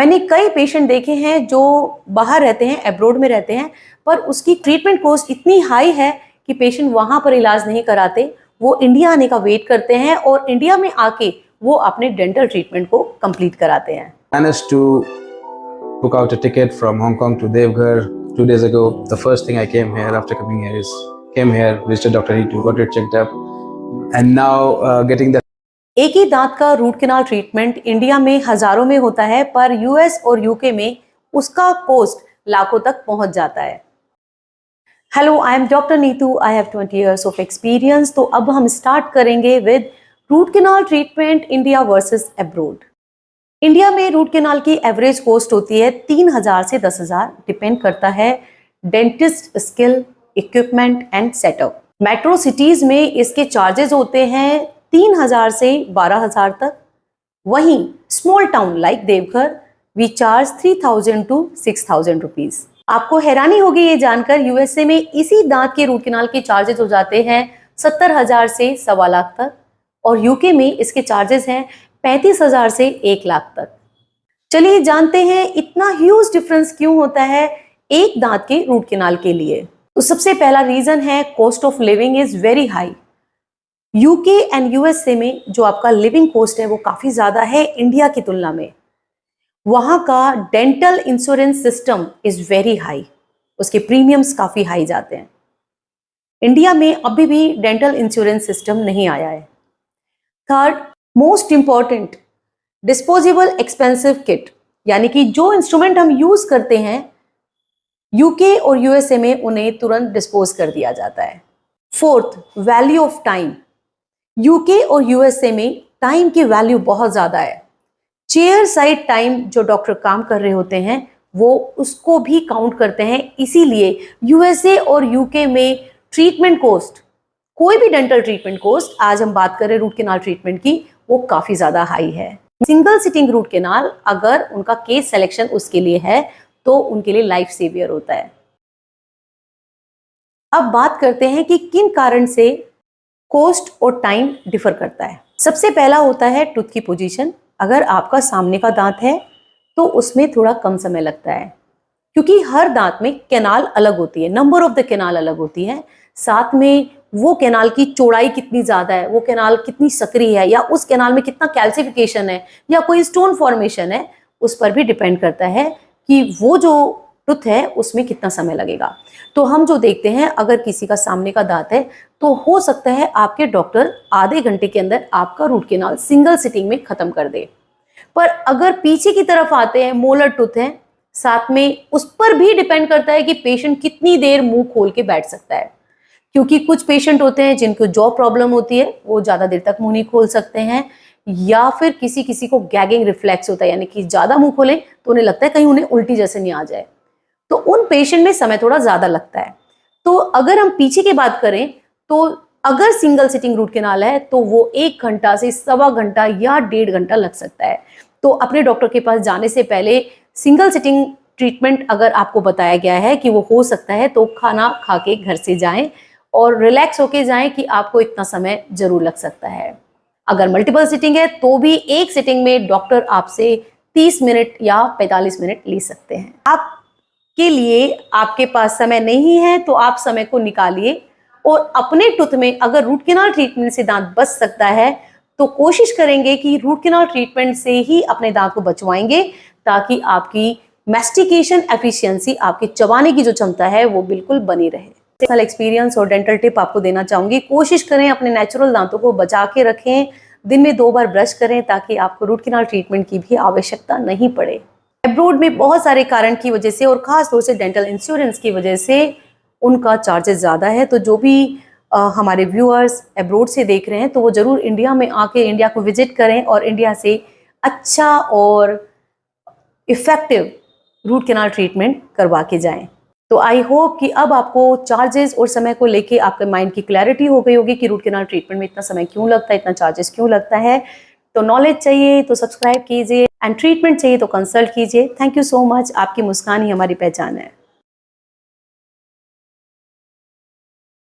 मैंने कई पेशेंट देखे हैं जो बाहर रहते हैं, अब्रॉड में रहते हैं, पर उसकी ट्रीटमेंट कॉस्ट इतनी हाई है कि पेशेंट वहां पर इलाज नहीं कराते, वो इंडिया आने का वेट करते हैं और इंडिया में आके वो अपने डेंटल ट्रीटमेंट को कंप्लीट कराते हैं। Managed to book out a ticket from Hong Kong to Devghar 2 days ago. The first thing I came here after coming here is came here, visited Dr. Ritu, got it checked up, and now getting the एक ही दांत का root canal treatment India में हजारों में होता है, पर US और यूके में उसका कॉस्ट लाखों तक पहुंच जाता है। Hello, I am doctor Neetu, I have 20 years of experience. तो अब हम स्टार्ट करेंगे with root canal treatment India versus abroad. India में रूट कैनाल की एवरेज कॉस्ट होती है 3,000 से 10,000, डिपेंड करता है dentist skill, equipment and setup. Metro cities में इसके चार्जेस होते हैं 3,000 से 12,000 तक। वहीं small town like Deoghar we charge 3,000 to 6,000 rupees. आपको हैरानी होगी ये जानकर, यूएसए में इसी दांत के रूट कैनाल के चार्जेस हो जाते हैं 70,000 से 1.25 लाख तक, और यूके में इसके चार्जेस हैं 35,000 से 1 लाख तक। चलिए जानते हैं इतना ह्यूज डिफरेंस क्यों होता है एक दांत के रूट कैनाल के लिए। तो सबसे पहला रीजन है cost of living is very high. UK and USA में जो आपका लिविंग कॉस्ट है वो काफी ज्यादा है इंडिया की तुलना में। वहां का dental insurance system is very high, उसके प्रीमियम्स काफी हाई जाते हैं। इंडिया में अभी भी डेंटल इंश्योरेंस सिस्टम नहीं आया है। Third, most important, disposable expensive kit, यानी कि जो इंस्ट्रूमेंट हम यूज करते हैं यूके और यूएसए में उन्हें तुरंत डिस्पोज कर दिया जाता है। Fourth, value of time. UK और यूएसए में टाइम की वैल्यू बहुत ज्यादा है। चेयर साइड टाइम जो डॉक्टर काम कर रहे होते हैं वो उसको भी काउंट करते हैं, इसीलिए यूएसए और यूके में ट्रीटमेंट कॉस्ट, कोई भी डेंटल ट्रीटमेंट कॉस्ट, आज हम बात करें रूट कैनाल ट्रीटमेंट की, वो काफी ज्यादा हाई है। सिंगल सिटिंग रूट कैनाल अगर उनका केस सिलेक्शन उसके लिए है तो उनके लिए लाइफ सेवियर होता है। अब बात करते हैं कि किन कारण से कॉस्ट और टाइम डिफर करता है। सबसे पहला होता है टूथ की पोजीशन। अगर आपका सामने का दांत है तो उसमें थोड़ा कम समय लगता है, क्योंकि हर दांत में कैनाल अलग होती है, नंबर ऑफ द कैनाल अलग होती है, साथ में वो कैनाल की चौड़ाई कितनी ज्यादा है, वो कैनाल कितनी सक्रिय है, या उस कैनाल में कितना कैल्सिफिकेशन है या कोई स्टोन फॉर्मेशन है, उस पर भी डिपेंड करता है कि वो जो टूथ है उसमें कितना समय लगेगा। तो हम जो देखते हैं, अगर किसी का सामने का दांत है तो हो सकता है आपके डॉक्टर आधे घंटे के अंदर आपका रूट कैनाल सिंगल सिटिंग में खत्म कर दे। पर अगर पीछे की तरफ आते हैं, मोलर टूथ है, साथ में उस पर भी डिपेंड करता है कि पेशेंट कितनी देर मुंह खोल के बैठ सकता है, क्योंकि कुछ पेशेंट होते हैं जिनको जॉ प्रॉब्लम होती है, वो ज्यादा देर तक मुंह नहीं खोल सकते हैं, या फिर किसी किसी को गैगिंग रिफ्लेक्स होता है, यानी कि ज्यादा मुंह खोले तो उन्हें लगता है कहीं उन्हें उल्टी जैसे नहीं आ जाए, तो उन पेशेंट में समय थोड़ा ज्यादा लगता है। तो अगर हम पीछे की बात करें तो अगर सिंगल सिटिंग रूट कैनाल है तो वो 1 घंटा से 1.25 घंटा या 1.5 घंटा लग सकता है। तो अपने डॉक्टर के पास जाने से पहले सिंगल सिटिंग ट्रीटमेंट अगर आपको बताया गया है कि वो हो सकता है, तो खाना खा के घर से जाएं और रिलैक्स होके जाएं कि आपको इतना समय जरूर लग सकता है। अगर मल्टीपल सिटिंग है तो भी एक सिटिंग में डॉक्टर आपसे 30 मिनट या 45 मिनट ले सकते हैं। आपके लिए आपके पास समय नहीं है तो आप समय को निकालिए, और अपने टूथ में अगर रूट कैनाल ट्रीटमेंट से दांत बच सकता है तो कोशिश करेंगे कि रूट कैनाल ट्रीटमेंट से ही अपने दांत को बचवाएंगे, ताकि आपकी मैस्टिकेशन एफिशिएंसी, आपकी चबाने की जो क्षमता है वो बिल्कुल बनी रहे। पर्सनल एक्सपीरियंस और डेंटल टिप आपको देना चाहूंगी, कोशिश करें अपने नेचुरल दांतों को बचा के रखें, दिन में 2 बार ब्रश करें ताकि आपको रूट कैनाल ट्रीटमेंट की भी आवश्यकता नहीं पड़े। अब्रॉड में बहुत सारे कारण की वजह से और खास तौर से डेंटल इंश्योरेंस की वजह से उनका चार्जेस ज़्यादा है। तो जो भी हमारे व्यूअर्स अब्रॉड से देख रहे हैं तो वो ज़रूर इंडिया में आके इंडिया को विजिट करें और इंडिया से अच्छा और इफ़ेक्टिव रूट कैनाल ट्रीटमेंट करवा के जाएं। तो आई होप कि अब आपको चार्जेस और समय को लेके आपके माइंड की क्लैरिटी हो गई होगी कि रूट कैनाल ट्रीटमेंट में इतना समय क्यों लगता है, इतना चार्जेस क्यों लगता है। तो नॉलेज चाहिए तो सब्सक्राइब कीजिए, एंड ट्रीटमेंट चाहिए तो कंसल्ट कीजिए। Thank you so much. आपकी मुस्कान ही हमारी पहचान है।